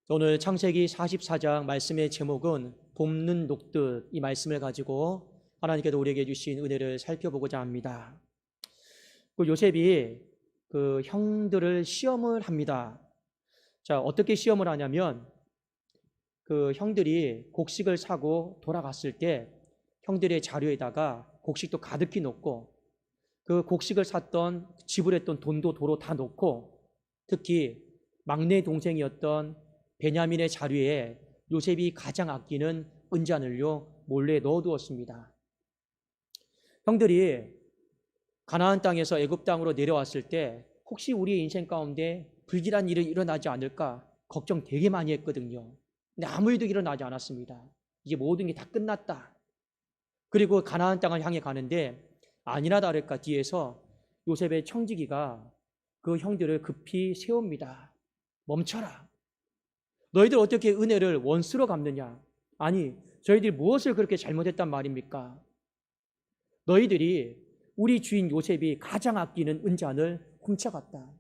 오늘 창세기 44장 말씀의 제목은 볶는 녹듯, 이 말씀을 가지고 하나님께서 우리에게 주신 은혜를 살펴보고자 합니다. 요셉이 그 형들을 시험을 합니다. 자, 어떻게 시험을 하냐면 그 형들이 곡식을 사고 돌아갔을 때 형들의 자료에다가 곡식도 가득히 넣고 그 곡식을 샀던 지불했던 돈도 도로 다 넣고, 특히 막내 동생이었던 베냐민의 자리에 요셉이 가장 아끼는 은잔을요 몰래 넣어두었습니다. 형들이 가나안 땅에서 애굽 땅으로 내려왔을 때 혹시 우리의 인생 가운데 불길한 일이 일어나지 않을까 걱정 되게 많이 했거든요. 근데 아무 일도 일어나지 않았습니다. 이제 모든 게 다 끝났다. 그리고 가나안 땅을 향해 가는데 아니나 다를까 뒤에서 요셉의 청지기가 그 형들을 급히 세웁니다. 멈춰라. 너희들 어떻게 은혜를 원수로 갚느냐? 아니, 저희들이 무엇을 그렇게 잘못했단 말입니까? 너희들이 우리 주인 요셉이 가장 아끼는 은잔을 훔쳐갔다.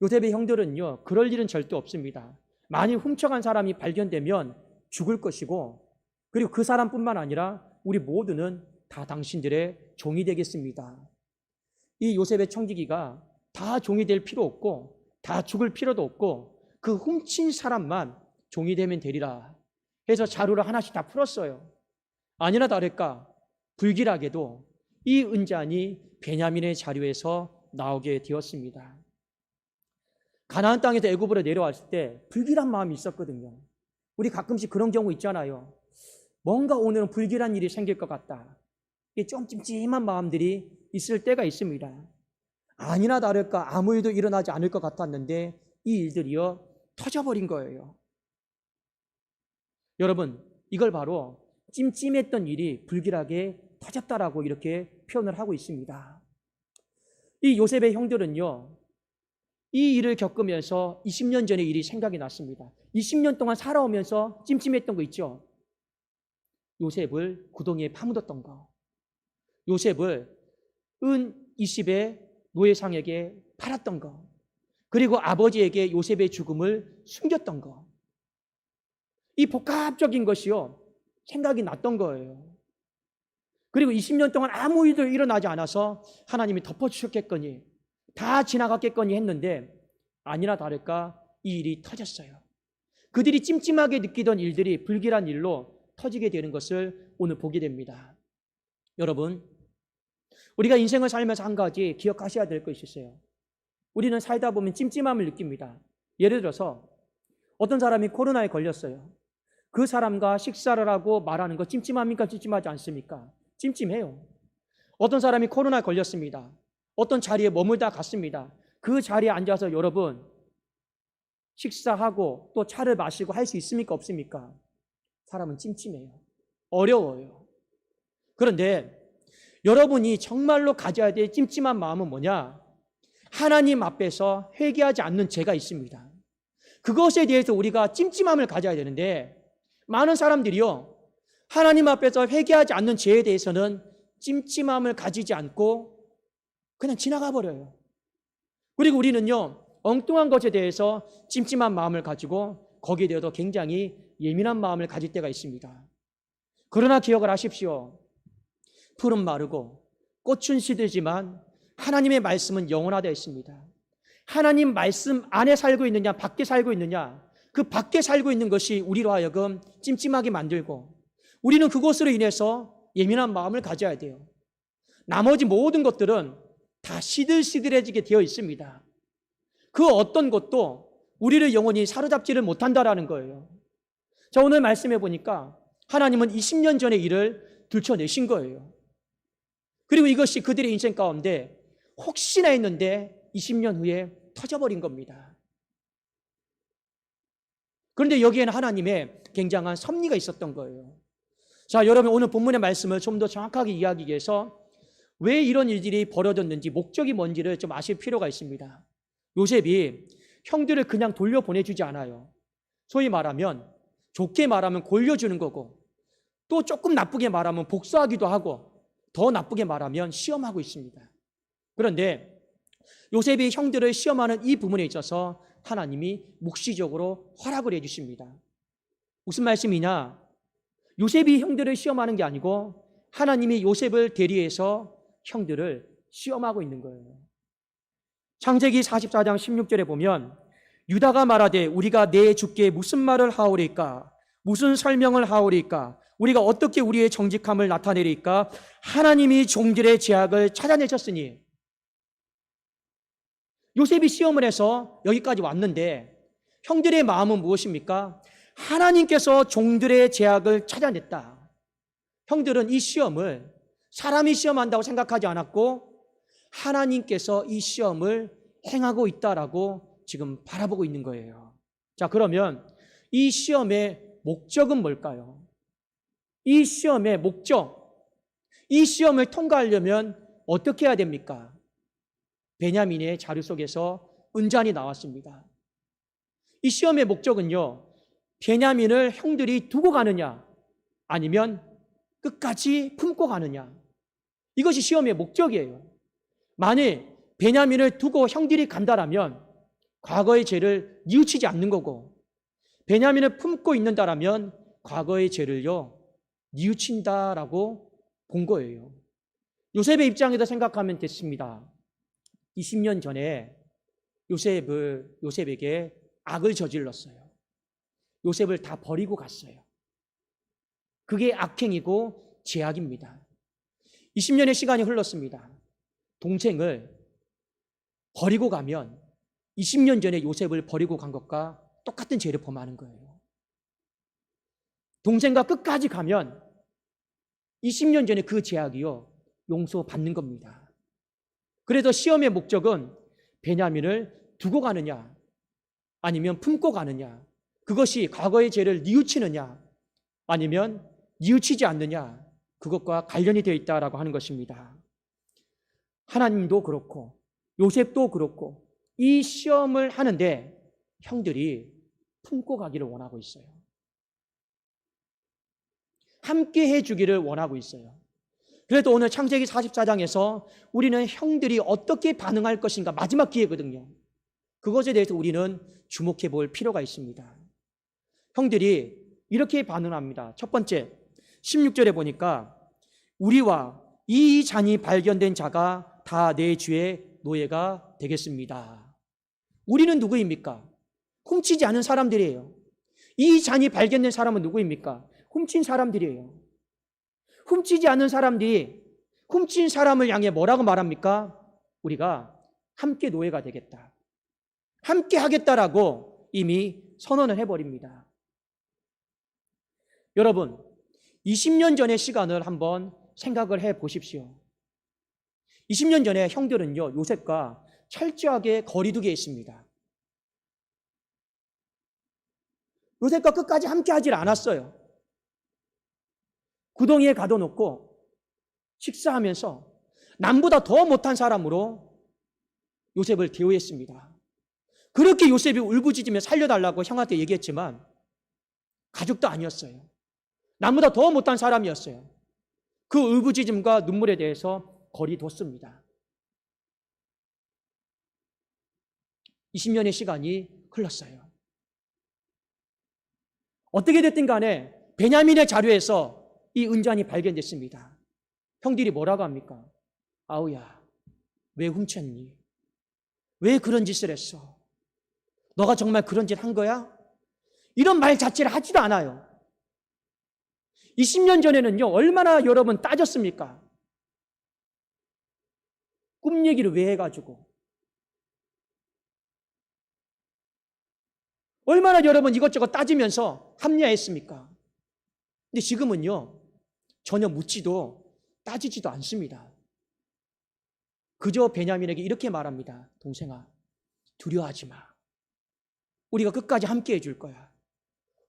요셉의 형들은요, 그럴 일은 절대 없습니다. 만일 훔쳐간 사람이 발견되면 죽을 것이고, 그리고 그 사람뿐만 아니라 우리 모두는 다 당신들의 종이 되겠습니다. 이 요셉의 청지기가 다 종이 될 필요 없고 다 죽을 필요도 없고 그 훔친 사람만 종이 되면 되리라 해서 자루를 하나씩 다 풀었어요. 아니나 다를까 불길하게도 이 은잔이 베냐민의 자료에서 나오게 되었습니다. 가나안 땅에서 애굽으로 내려왔을 때 불길한 마음이 있었거든요. 우리 가끔씩 그런 경우 있잖아요. 뭔가 오늘은 불길한 일이 생길 것 같다. 좀 찜찜한 마음들이 있을 때가 있습니다. 아니나 다를까 아무 일도 일어나지 않을 것 같았는데 이 일들이요 터져버린 거예요. 여러분, 이걸 바로 찜찜했던 일이 불길하게 터졌다라고 이렇게 표현을 하고 있습니다. 이 요셉의 형들은요 이 일을 겪으면서 20년 전의 일이 생각이 났습니다. 20년 동안 살아오면서 찜찜했던 거 있죠. 요셉을 구덩이에 파묻었던 거, 요셉을 은 20의 노예상에게 팔았던 거, 그리고 아버지에게 요셉의 죽음을 숨겼던 거, 이 복합적인 것이요 생각이 났던 거예요. 그리고 20년 동안 아무 일도 일어나지 않아서 하나님이 덮어주셨겠거니 다 지나갔겠거니 했는데 아니나 다를까 이 일이 터졌어요. 그들이 찜찜하게 느끼던 일들이 불길한 일로 터지게 되는 것을 오늘 보게 됩니다. 여러분, 우리가 인생을 살면서 한 가지 기억하셔야 될 것이 있어요. 우리는 살다 보면 찜찜함을 느낍니다. 예를 들어서 어떤 사람이 코로나에 걸렸어요. 그 사람과 식사를 하고 말하는 거 찜찜합니까? 찜찜하지 않습니까? 찜찜해요. 어떤 사람이 코로나에 걸렸습니다. 어떤 자리에 머물다 갔습니다. 그 자리에 앉아서 여러분 식사하고 또 차를 마시고 할 수 있습니까? 없습니까? 사람은 찜찜해요. 어려워요. 그런데 여러분이 정말로 가져야 될 찜찜한 마음은 뭐냐? 하나님 앞에서 회개하지 않는 죄가 있습니다. 그것에 대해서 우리가 찜찜함을 가져야 되는데 많은 사람들이요 하나님 앞에서 회개하지 않는 죄에 대해서는 찜찜함을 가지지 않고 그냥 지나가 버려요. 그리고 우리는요 엉뚱한 것에 대해서 찜찜한 마음을 가지고 거기에 대해서 굉장히 예민한 마음을 가질 때가 있습니다. 그러나 기억을 하십시오. 풀은 마르고 꽃은 시들지만 하나님의 말씀은 영원하다 했습니다. 하나님 말씀 안에 살고 있느냐 밖에 살고 있느냐, 그 밖에 살고 있는 것이 우리로 하여금 찜찜하게 만들고 우리는 그것으로 인해서 예민한 마음을 가져야 돼요. 나머지 모든 것들은 다 시들시들해지게 되어 있습니다. 그 어떤 것도 우리를 영원히 사로잡지를 못한다라는 거예요. 자, 오늘 말씀해 보니까 하나님은 20년 전의 일을 들춰내신 거예요. 그리고 이것이 그들의 인생 가운데 혹시나 했는데 20년 후에 터져버린 겁니다. 그런데 여기에는 하나님의 굉장한 섭리가 있었던 거예요. 자, 여러분 오늘 본문의 말씀을 좀 더 정확하게 이해하기 위해서 왜 이런 일들이 벌어졌는지 목적이 뭔지를 좀 아실 필요가 있습니다. 요셉이 형들을 그냥 돌려보내주지 않아요. 소위 말하면 좋게 말하면 골려주는 거고 또 조금 나쁘게 말하면 복수하기도 하고 더 나쁘게 말하면 시험하고 있습니다. 그런데 요셉이 형들을 시험하는 이 부분에 있어서 하나님이 묵시적으로 허락을 해주십니다. 무슨 말씀이냐? 요셉이 형들을 시험하는 게 아니고 하나님이 요셉을 대리해서 형들을 시험하고 있는 거예요. 창세기 44장 16절에 보면 유다가 말하되 우리가 내 주께 무슨 말을 하오리까? 무슨 설명을 하오리까? 우리가 어떻게 우리의 정직함을 나타내리까? 하나님이 종들의 죄악을 찾아내셨으니. 요셉이 시험을 해서 여기까지 왔는데 형들의 마음은 무엇입니까? 하나님께서 종들의 죄악을 찾아냈다. 형들은 이 시험을 사람이 시험한다고 생각하지 않았고 하나님께서 이 시험을 행하고 있다라고 지금 바라보고 있는 거예요. 자, 그러면 이 시험의 목적은 뭘까요? 이 시험의 목적, 이 시험을 통과하려면 어떻게 해야 됩니까? 베냐민의 자료 속에서 은잔이 나왔습니다. 이 시험의 목적은요, 베냐민을 형들이 두고 가느냐 아니면 끝까지 품고 가느냐, 이것이 시험의 목적이에요. 만일 베냐민을 두고 형들이 간다라면 과거의 죄를 뉘우치지 않는 거고, 베냐민을 품고 있는다라면 과거의 죄를요 뉘우친다라고 본 거예요. 요셉의 입장에서 생각하면 됐습니다. 20년 전에 요셉에게 악을 저질렀어요. 요셉을 다 버리고 갔어요. 그게 악행이고 죄악입니다. 20년의 시간이 흘렀습니다. 동생을 버리고 가면 20년 전에 요셉을 버리고 간 것과 똑같은 죄를 범하는 거예요. 동생과 끝까지 가면 20년 전에 그 죄악이요 용서받는 겁니다. 그래서 시험의 목적은 베냐민을 두고 가느냐 아니면 품고 가느냐, 그것이 과거의 죄를 뉘우치느냐 아니면 뉘우치지 않느냐, 그것과 관련이 되어 있다라고 하는 것입니다. 하나님도 그렇고 요셉도 그렇고 이 시험을 하는데 형들이 품고 가기를 원하고 있어요. 함께 해주기를 원하고 있어요. 그래도 오늘 창세기 44장에서 우리는 형들이 어떻게 반응할 것인가, 마지막 기회거든요. 그것에 대해서 우리는 주목해 볼 필요가 있습니다. 형들이 이렇게 반응합니다. 첫 번째, 16절에 보니까 우리와 이 잔이 발견된 자가 다 내 주의 노예가 되겠습니다. 우리는 누구입니까? 훔치지 않은 사람들이에요. 이 잔이 발견된 사람은 누구입니까? 훔친 사람들이에요. 훔치지 않은 사람들이 훔친 사람을 향해 뭐라고 말합니까? 우리가 함께 노예가 되겠다, 함께 하겠다라고 이미 선언을 해버립니다. 여러분, 20년 전의 시간을 한번 생각을 해 보십시오. 20년 전에 형들은요 요셉과 철저하게 거리두기에 있습니다. 요셉과 끝까지 함께 하질 않았어요. 구덩이에 가둬놓고 식사하면서 남보다 더 못한 사람으로 요셉을 대우했습니다. 그렇게 요셉이 울부짖으며 살려달라고 형한테 얘기했지만 가족도 아니었어요. 남보다 더 못한 사람이었어요. 그 울부짖음과 눈물에 대해서 거리뒀습니다. 20년의 시간이 흘렀어요. 어떻게 됐든 간에 베냐민의 자료에서 이 은잔이 발견됐습니다. 형들이 뭐라고 합니까? 아우야, 왜 훔쳤니? 왜 그런 짓을 했어? 너가 정말 그런 짓 한 거야? 이런 말 자체를 하지도 않아요. 20년 전에는요 얼마나 여러분 따졌습니까? 꿈 얘기를 왜 해가지고, 얼마나 여러분 이것저것 따지면서 합리화했습니까? 근데 지금은요 전혀 묻지도 따지지도 않습니다. 그저 베냐민에게 이렇게 말합니다. 동생아, 두려워하지 마. 우리가 끝까지 함께 해줄 거야.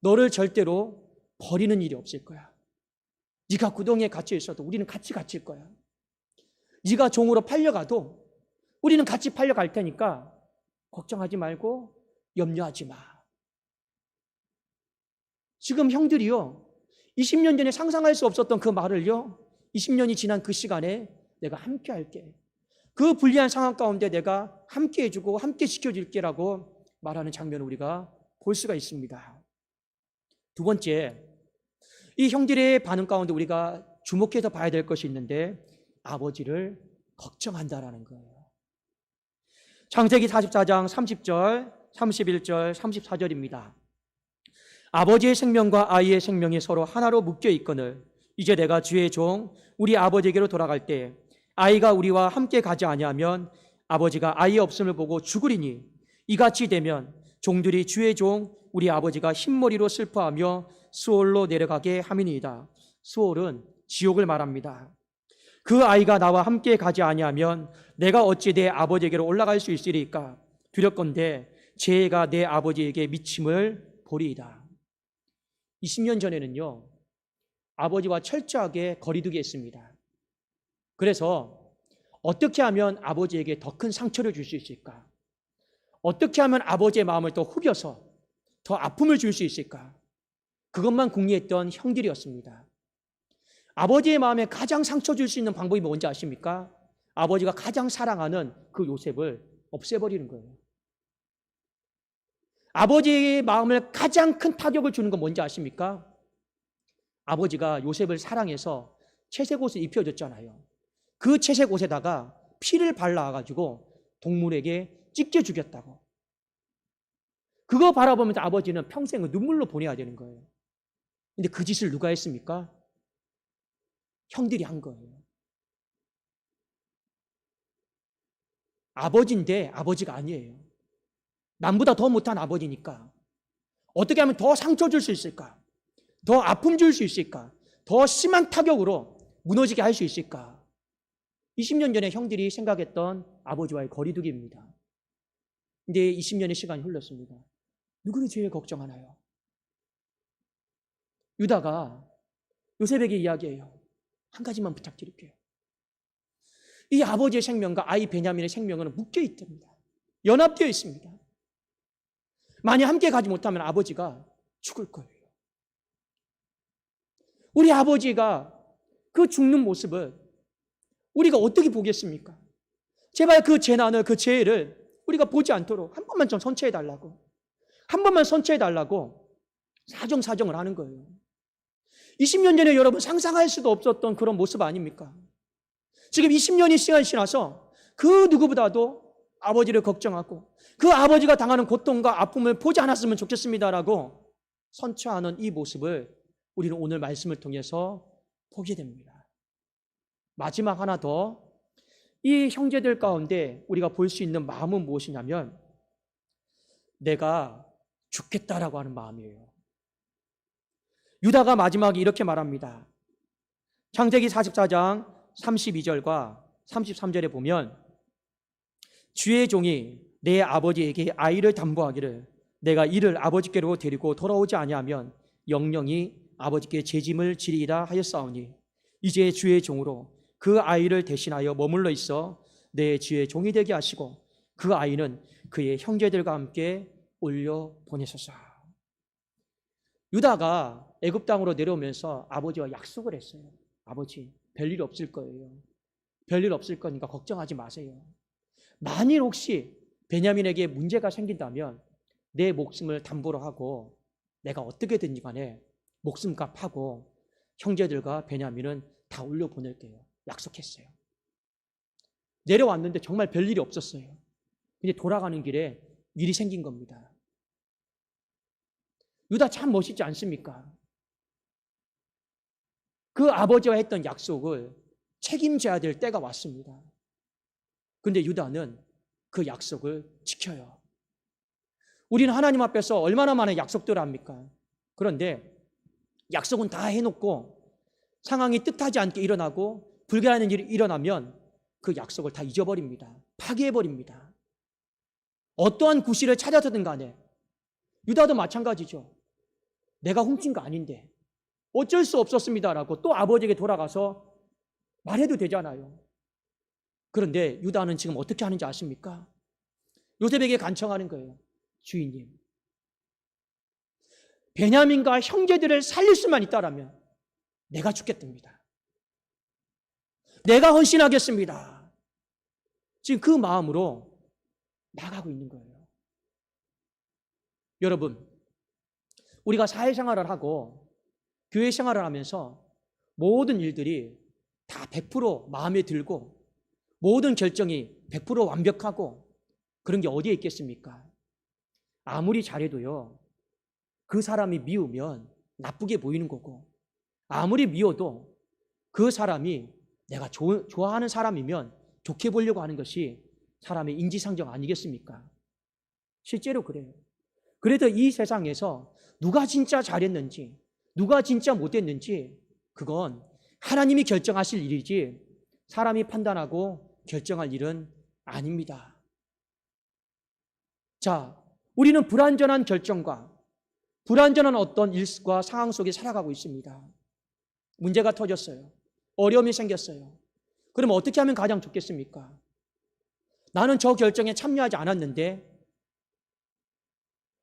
너를 절대로 버리는 일이 없을 거야. 네가 구덩이에 갇혀 있어도 우리는 같이 갇힐 거야. 네가 종으로 팔려가도 우리는 같이 팔려갈 테니까 걱정하지 말고 염려하지 마. 지금 형들이요 20년 전에 상상할 수 없었던 그 말을요 20년이 지난 그 시간에 내가 함께 할게, 그 불리한 상황 가운데 내가 함께 해주고 함께 지켜줄게라고 말하는 장면을 우리가 볼 수가 있습니다. 두 번째, 이 형들의 반응 가운데 우리가 주목해서 봐야 될 것이 있는데 아버지를 걱정한다라는 거예요. 창세기 44장 30절, 31절, 34절입니다. 아버지의 생명과 아이의 생명이 서로 하나로 묶여 있거늘 이제 내가 주의 종 우리 아버지에게로 돌아갈 때 아이가 우리와 함께 가지 아니하면 아버지가 아이 없음을 보고 죽으리니 이같이 되면 종들이 주의 종 우리 아버지가 흰머리로 슬퍼하며 수올로 내려가게 함이니이다. 수올은 지옥을 말합니다. 그 아이가 나와 함께 가지 아니하면 내가 어찌 내 아버지에게로 올라갈 수 있으리까? 두렵건대 재해가 내 아버지에게 미침을 보리이다. 20년 전에는요, 아버지와 철저하게 거리두기 했습니다. 그래서 어떻게 하면 아버지에게 더 큰 상처를 줄 수 있을까? 어떻게 하면 아버지의 마음을 더 후벼서 더 아픔을 줄 수 있을까? 그것만 궁리했던 형들이었습니다. 아버지의 마음에 가장 상처 줄 수 있는 방법이 뭔지 아십니까? 아버지가 가장 사랑하는 그 요셉을 없애버리는 거예요. 아버지의 마음을 가장 큰 타격을 주는 건 뭔지 아십니까? 아버지가 요셉을 사랑해서 채색 옷을 입혀줬잖아요. 그 채색 옷에다가 피를 발라가지고 동물에게 찢겨 죽였다고. 그거 바라보면서 아버지는 평생을 눈물로 보내야 되는 거예요. 근데 그 짓을 누가 했습니까? 형들이 한 거예요. 아버지인데 아버지가 아니에요. 남보다 더 못한 아버지니까 어떻게 하면 더 상처 줄 수 있을까? 더 아픔 줄 수 있을까? 더 심한 타격으로 무너지게 할 수 있을까? 20년 전에 형들이 생각했던 아버지와의 거리두기입니다. 근데 20년의 시간이 흘렀습니다. 누구를 제일 걱정하나요? 유다가 요셉에게 이야기해요. 한 가지만 부탁드릴게요. 이 아버지의 생명과 아이 베냐민의 생명은 묶여 있답니다. 연합되어 있습니다. 만약 함께 가지 못하면 아버지가 죽을 거예요. 우리 아버지가 그 죽는 모습을 우리가 어떻게 보겠습니까? 제발 그 재난을, 그 재해를 우리가 보지 않도록 한 번만 좀 선처해달라고. 한 번만 선처해달라고 사정을 하는 거예요. 20년 전에 여러분 상상할 수도 없었던 그런 모습 아닙니까? 지금 20년이 시간이 지나서 그 누구보다도 아버지를 걱정하고 그 아버지가 당하는 고통과 아픔을 보지 않았으면 좋겠습니다라고 선처하는 이 모습을 우리는 오늘 말씀을 통해서 보게 됩니다. 마지막 하나 더, 이 형제들 가운데 우리가 볼 수 있는 마음은 무엇이냐면 내가 죽겠다라고 하는 마음이에요. 유다가 마지막에 이렇게 말합니다. 창세기 44장 32절과 33절에 보면 주의 종이 내 아버지에게 아이를 담보하기를 내가 이를 아버지께로 데리고 돌아오지 아니하면 영영이 아버지께 재짐을 지리이다 하였사오니 이제 주의 종으로 그 아이를 대신하여 머물러 있어 내 주의 종이 되게 하시고 그 아이는 그의 형제들과 함께 올려 보내소서. 유다가 애굽 땅으로 내려오면서 아버지와 약속을 했어요. 아버지, 별일 없을 거예요. 별일 없을 거니까 걱정하지 마세요. 만일 혹시 베냐민에게 문제가 생긴다면 내 목숨을 담보로 하고 내가 어떻게든지 간에 목숨값하고 형제들과 베냐민은 다 올려보낼게요. 약속했어요. 내려왔는데 정말 별일이 없었어요. 근데 돌아가는 길에 일이 생긴 겁니다. 유다 참 멋있지 않습니까? 그 아버지와 했던 약속을 책임져야 될 때가 왔습니다. 근데 유다는 그 약속을 지켜요. 우리는 하나님 앞에서 얼마나 많은 약속들을 합니까? 그런데 약속은 다 해놓고 상황이 뜻하지 않게 일어나고 불길한 일이 일어나면 그 약속을 다 잊어버립니다. 파괴해버립니다. 어떠한 구실을 찾아서든 간에 유다도 마찬가지죠. 내가 훔친 거 아닌데 어쩔 수 없었습니다라고 또 아버지에게 돌아가서 말해도 되잖아요. 그런데 유다는 지금 어떻게 하는지 아십니까? 요셉에게 간청하는 거예요. 주인님, 베냐민과 형제들을 살릴 수만 있다라면 내가 죽겠답니다. 내가 헌신하겠습니다. 지금 그 마음으로 나가고 있는 거예요. 여러분, 우리가 사회생활을 하고 교회 생활을 하면서 모든 일들이 다 100% 마음에 들고 모든 결정이 100% 완벽하고 그런 게 어디에 있겠습니까? 아무리 잘해도요, 그 사람이 미우면 나쁘게 보이는 거고, 아무리 미워도 그 사람이 내가 좋아하는 사람이면 좋게 보려고 하는 것이 사람의 인지상정 아니겠습니까? 실제로 그래요. 그래도 이 세상에서 누가 진짜 잘했는지, 누가 진짜 못했는지, 그건 하나님이 결정하실 일이지 사람이 판단하고 결정할 일은 아닙니다. 자, 우리는 불완전한 결정과 불완전한 어떤 일과 상황 속에 살아가고 있습니다. 문제가 터졌어요. 어려움이 생겼어요. 그럼 어떻게 하면 가장 좋겠습니까? 나는 저 결정에 참여하지 않았는데,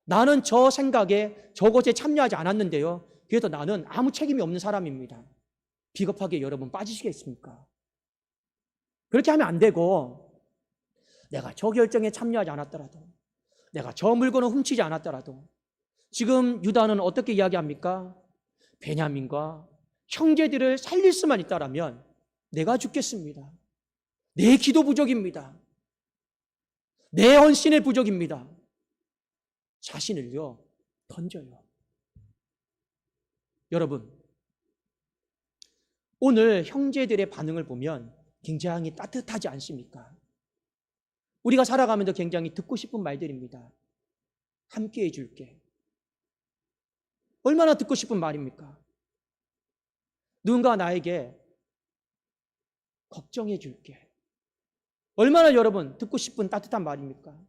나는 저 생각에 저것에 참여하지 않았는데요, 그래서 나는 아무 책임이 없는 사람입니다. 비겁하게 여러분 빠지시겠습니까? 그렇게 하면 안 되고, 내가 저 결정에 참여하지 않았더라도, 내가 저 물건을 훔치지 않았더라도, 지금 유다는 어떻게 이야기합니까? 베냐민과 형제들을 살릴 수만 있다라면 내가 죽겠습니다. 내 기도 부족입니다. 내 헌신의 부족입니다. 자신을요, 던져요. 여러분, 오늘 형제들의 반응을 보면 굉장히 따뜻하지 않습니까? 우리가 살아가면서 굉장히 듣고 싶은 말들입니다. 함께 해줄게. 얼마나 듣고 싶은 말입니까? 누군가 나에게 걱정해 줄게. 얼마나 여러분 듣고 싶은 따뜻한 말입니까?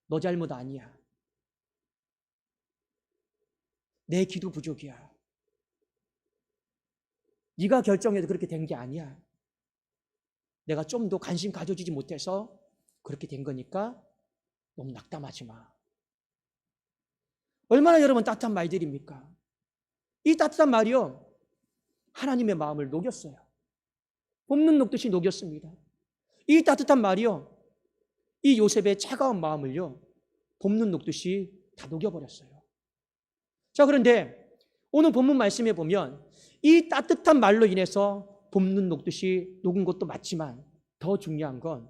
너 잘못 아니야. 내 기도 부족이야. 네가 결정해도 그렇게 된 게 아니야. 내가 좀 더 관심 가져주지 못해서 그렇게 된 거니까 너무 낙담하지 마. 얼마나 여러분 따뜻한 말들입니까? 이 따뜻한 말이요, 하나님의 마음을 녹였어요. 볶는 녹듯이 녹였습니다. 이 따뜻한 말이요, 이 요셉의 차가운 마음을요, 볶는 녹듯이 다 녹여버렸어요. 자, 그런데 오늘 본문 말씀에 보면 이 따뜻한 말로 인해서 볶는 녹듯이 녹은 것도 맞지만 더 중요한 건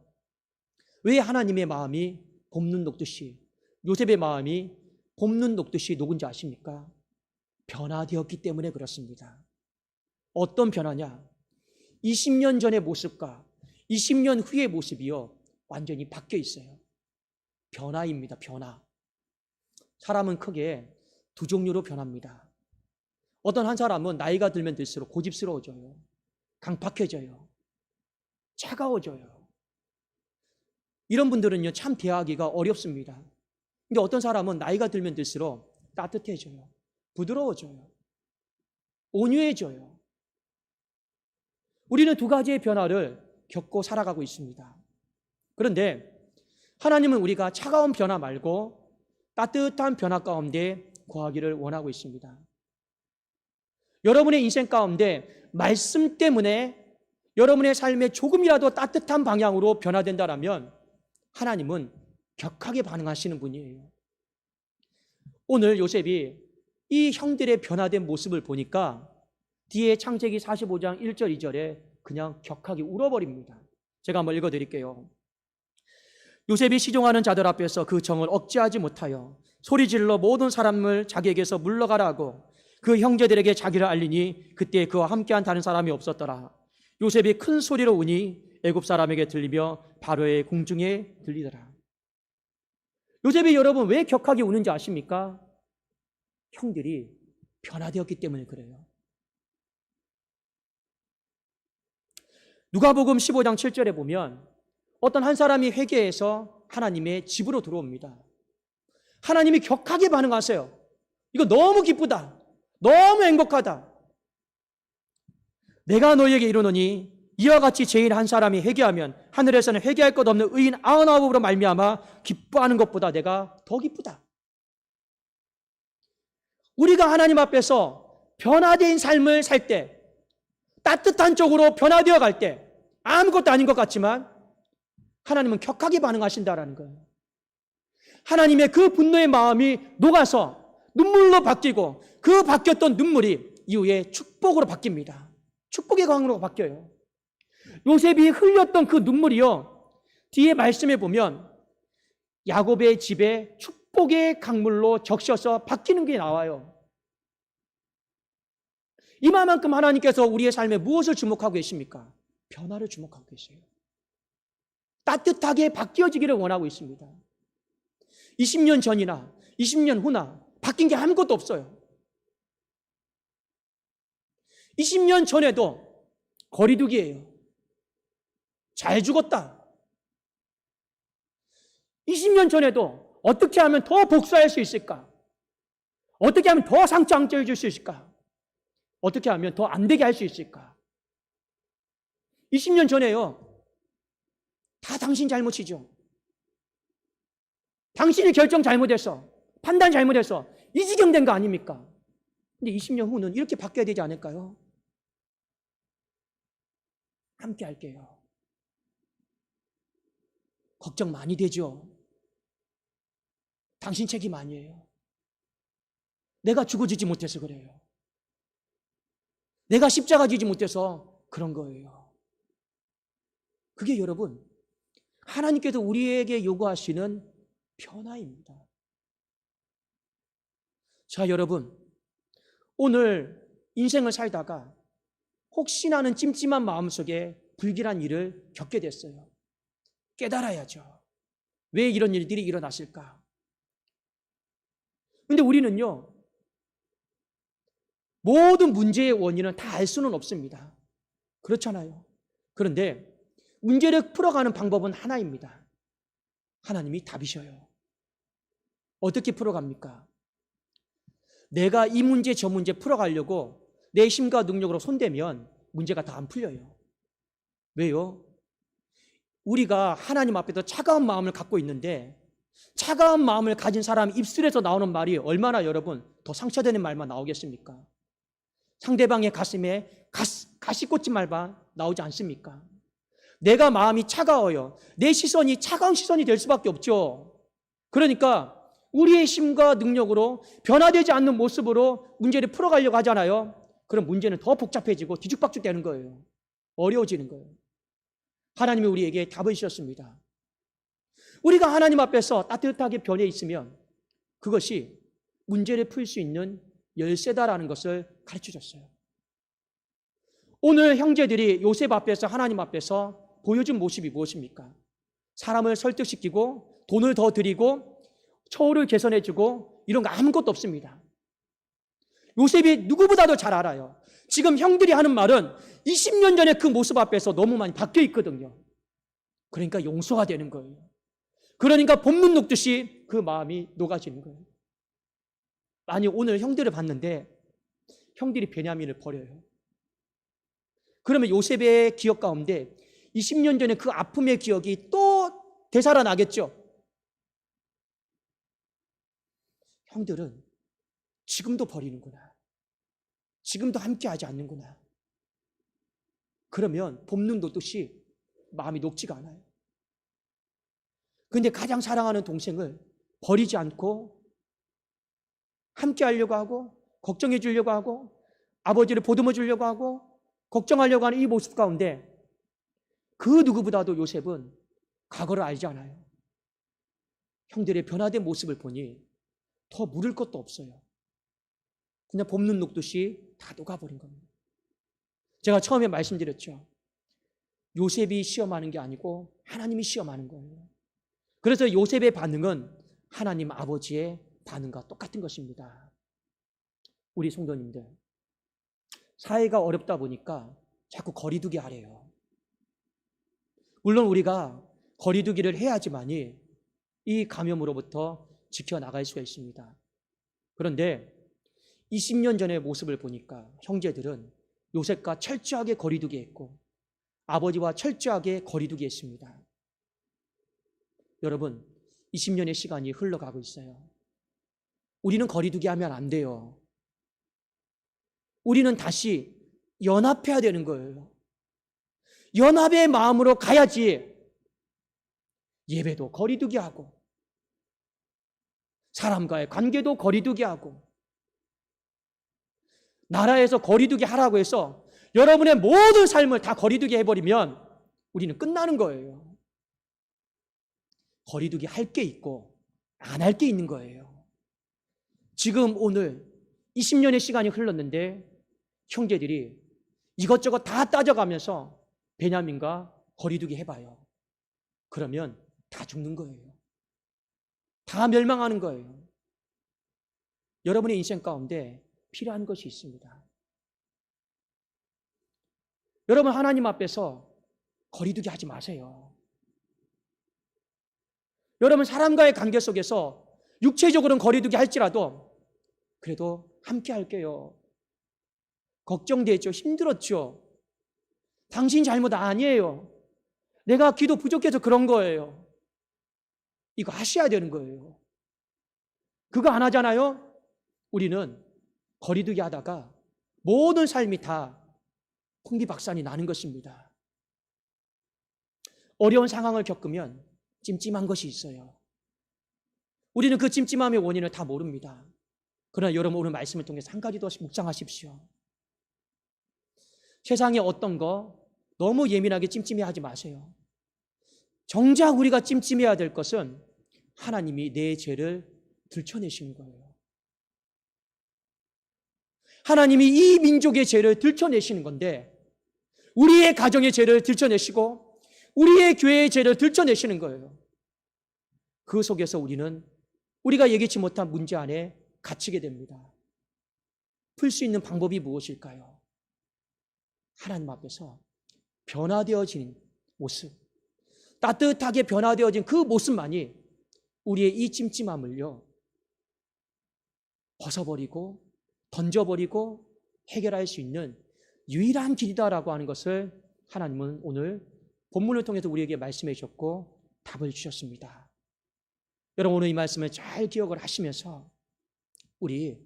왜 하나님의 마음이 볶는 녹듯이, 요셉의 마음이 볶는 녹듯이 녹은지 아십니까? 변화되었기 때문에 그렇습니다. 어떤 변화냐? 20년 전의 모습과 20년 후의 모습이요, 완전히 바뀌어 있어요. 변화입니다. 변화. 사람은 크게 두 종류로 변합니다. 어떤 한 사람은 나이가 들면 들수록 고집스러워져요. 강팍해져요. 차가워져요. 이런 분들은요, 참 대하기가 어렵습니다. 근데 어떤 사람은 나이가 들면 들수록 따뜻해져요. 부드러워져요. 온유해져요. 우리는 두 가지의 변화를 겪고 살아가고 있습니다. 그런데 하나님은 우리가 차가운 변화 말고 따뜻한 변화 가운데 거하기를 원하고 있습니다. 여러분의 인생 가운데 말씀 때문에 여러분의 삶에 조금이라도 따뜻한 방향으로 변화된다면 하나님은 격하게 반응하시는 분이에요. 오늘 요셉이 이 형들의 변화된 모습을 보니까 뒤에 창세기 45장 1절 2절에 그냥 격하게 울어버립니다. 제가 한번 읽어드릴게요. 요셉이 시종하는 자들 앞에서 그 정을 억제하지 못하여 소리질러 모든 사람을 자기에게서 물러가라 하고 그 형제들에게 자기를 알리니 그때 그와 함께한 다른 사람이 없었더라. 요셉이 큰 소리로 우니 애굽 사람에게 들리며 바로의 궁중에 들리더라. 요셉이 여러분 왜 격하게 우는지 아십니까? 형들이 변화되었기 때문에 그래요. 누가복음 15장 7절에 보면 어떤 한 사람이 회개해서 하나님의 집으로 들어옵니다. 하나님이 격하게 반응하세요. 이거 너무 기쁘다. 너무 행복하다. 내가 너희에게 이르노니 이와 같이 죄인 한 사람이 회개하면 하늘에서는 회개할 것 없는 의인 99으로 말미암아 기뻐하는 것보다 내가 더 기쁘다. 우리가 하나님 앞에서 변화된 삶을 살 때, 따뜻한 쪽으로 변화되어 갈 때, 아무것도 아닌 것 같지만 하나님은 격하게 반응하신다라는 거예요. 하나님의 그 분노의 마음이 녹아서 눈물로 바뀌고 그 바뀌었던 눈물이 이후에 축복으로 바뀝니다. 축복의 강으로 바뀌어요. 요셉이 흘렸던 그 눈물이요, 뒤에 말씀해 보면 야곱의 집에 축복의 강물로 적셔서 바뀌는 게 나와요. 이만큼 하나님께서 우리의 삶에 무엇을 주목하고 계십니까? 변화를 주목하고 계세요. 따뜻하게 바뀌어지기를 원하고 있습니다. 20년 전이나 20년 후나 바뀐 게 아무것도 없어요. 20년 전에도 거리두기예요. 잘 죽었다. 20년 전에도 어떻게 하면 더 복수할 수 있을까? 어떻게 하면 더 상처 안 줄 수 있을까? 어떻게 하면 더 안 되게 할 수 있을까? 20년 전에요, 다 당신 잘못이죠. 당신이 결정 잘못했어. 판단 잘못했어. 이 지경 된 거 아닙니까? 근데 20년 후는 이렇게 바뀌어야 되지 않을까요? 함께 할게요. 걱정 많이 되죠. 당신 책임 아니에요. 내가 죽어지지 못해서 그래요. 내가 십자가 지지 못해서 그런 거예요. 그게 여러분, 하나님께서 우리에게 요구하시는 변화입니다. 자, 여러분, 오늘 인생을 살다가 혹시나 하는 찜찜한 마음속에 불길한 일을 겪게 됐어요. 깨달아야죠. 왜 이런 일들이 일어났을까? 근데 우리는요, 모든 문제의 원인은 다 알 수는 없습니다. 그렇잖아요. 그런데 문제를 풀어가는 방법은 하나입니다. 하나님이 답이셔요. 어떻게 풀어갑니까? 내가 이 문제 저 문제 풀어가려고 내 힘과 능력으로 손대면 문제가 다 안 풀려요. 왜요? 우리가 하나님 앞에서 차가운 마음을 갖고 있는데, 차가운 마음을 가진 사람 입술에서 나오는 말이 얼마나 여러분 더 상처되는 말만 나오겠습니까? 상대방의 가슴에 가시 꽂힌 말만 나오지 않습니까? 내가 마음이 차가워요. 내 시선이 차가운 시선이 될 수밖에 없죠. 그러니까 우리의 힘과 능력으로 변화되지 않는 모습으로 문제를 풀어가려고 하잖아요. 그럼 문제는 더 복잡해지고 뒤죽박죽 되는 거예요. 어려워지는 거예요. 하나님이 우리에게 답을 주셨습니다. 우리가 하나님 앞에서 따뜻하게 변해 있으면 그것이 문제를 풀 수 있는 열쇠다라는 것을 가르쳐 줬어요. 오늘 형제들이 요셉 앞에서, 하나님 앞에서 보여준 모습이 무엇입니까? 사람을 설득시키고 돈을 더 드리고 처우를 개선해주고 이런 거 아무것도 없습니다. 요셉이 누구보다도 잘 알아요. 지금 형들이 하는 말은 20년 전에 그 모습 앞에서 너무 많이 바뀌어 있거든요. 그러니까 용서가 되는 거예요. 그러니까 봄눈 녹듯이 그 마음이 녹아지는 거예요. 아니, 오늘 형들을 봤는데 형들이 베냐민을 버려요. 그러면 요셉의 기억 가운데 20년 전에 그 아픔의 기억이 또 되살아나겠죠. 형들은 지금도 버리는구나. 지금도 함께하지 않는구나. 그러면 봄눈 녹듯이 마음이 녹지가 않아요. 그런데 가장 사랑하는 동생을 버리지 않고 함께하려고 하고 걱정해 주려고 하고 아버지를 보듬어 주려고 하고 걱정하려고 하는 이 모습 가운데 그 누구보다도 요셉은 과거를 알지 않아요. 형들의 변화된 모습을 보니 더 물을 것도 없어요. 그냥 봄눈 녹듯이 다 녹아버린 겁니다. 제가 처음에 말씀드렸죠. 요셉이 시험하는 게 아니고 하나님이 시험하는 거예요. 그래서 요셉의 반응은 하나님 아버지의 반응과 똑같은 것입니다. 우리 성도님들, 사회가 어렵다 보니까 자꾸 거리두기 하래요. 물론 우리가 거리두기를 해야지만이 이 감염으로부터 지켜나갈 수가 있습니다. 그런데 20년 전의 모습을 보니까 형제들은 요셉과 철저하게 거리두기 했고 아버지와 철저하게 거리두기 했습니다. 여러분, 20년의 시간이 흘러가고 있어요. 우리는 거리두기 하면 안 돼요. 우리는 다시 연합해야 되는 거예요. 연합의 마음으로 가야지 예배도 거리두기 하고 사람과의 관계도 거리두기 하고 나라에서 거리두기 하라고 해서 여러분의 모든 삶을 다 거리두기 해버리면 우리는 끝나는 거예요. 거리두기 할 게 있고 안 할 게 있는 거예요. 지금 오늘 20년의 시간이 흘렀는데 형제들이 이것저것 다 따져가면서 베냐민과 거리두기 해봐요. 그러면 다 죽는 거예요. 다 멸망하는 거예요. 여러분의 인생 가운데 필요한 것이 있습니다. 여러분 하나님 앞에서 거리두기 하지 마세요. 여러분 사람과의 관계 속에서 육체적으로는 거리두기 할지라도 그래도 함께 할게요. 걱정되죠. 힘들었죠. 당신 잘못 아니에요. 내가 기도 부족해서 그런 거예요. 이거 하셔야 되는 거예요. 그거 안 하잖아요? 우리는 거리두기 하다가 모든 삶이 다 풍비박산이 나는 것입니다. 어려운 상황을 겪으면 찜찜한 것이 있어요. 우리는 그 찜찜함의 원인을 다 모릅니다. 그러나 여러분 오늘 말씀을 통해서 한 가지 더 묵상하십시오. 세상에 어떤 거 너무 예민하게 찜찜해하지 마세요. 정작 우리가 찜찜해야 될 것은 하나님이 내 죄를 들춰내시는 거예요. 하나님이 이 민족의 죄를 들춰내시는 건데 우리의 가정의 죄를 들춰내시고 우리의 교회의 죄를 들춰내시는 거예요. 그 속에서 우리는 우리가 예기치 못한 문제 안에 갇히게 됩니다. 풀 수 있는 방법이 무엇일까요? 하나님 앞에서 변화되어진 모습, 따뜻하게 변화되어진 그 모습만이 우리의 이 찜찜함을요 벗어버리고 던져버리고 해결할 수 있는 유일한 길이다라고 하는 것을 하나님은 오늘 본문을 통해서 우리에게 말씀해 주셨고 답을 주셨습니다. 여러분 오늘 이 말씀을 잘 기억을 하시면서 우리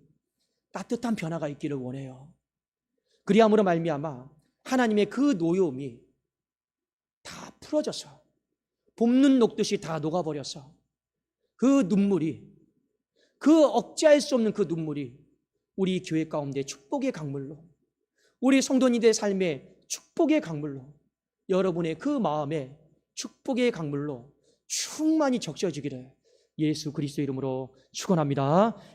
따뜻한 변화가 있기를 원해요. 그리함으로 말미암아 하나님의 그 노여움이 다 풀어져서 봄눈 녹듯이 다 녹아버려서 그 눈물이 그 억제할 수 없는 그 눈물이 우리 교회 가운데 축복의 강물로 우리 성도님들의 삶의 축복의 강물로 여러분의 그 마음에 축복의 강물로 충만히 적셔지기를 예수 그리스도 이름으로 축원합니다.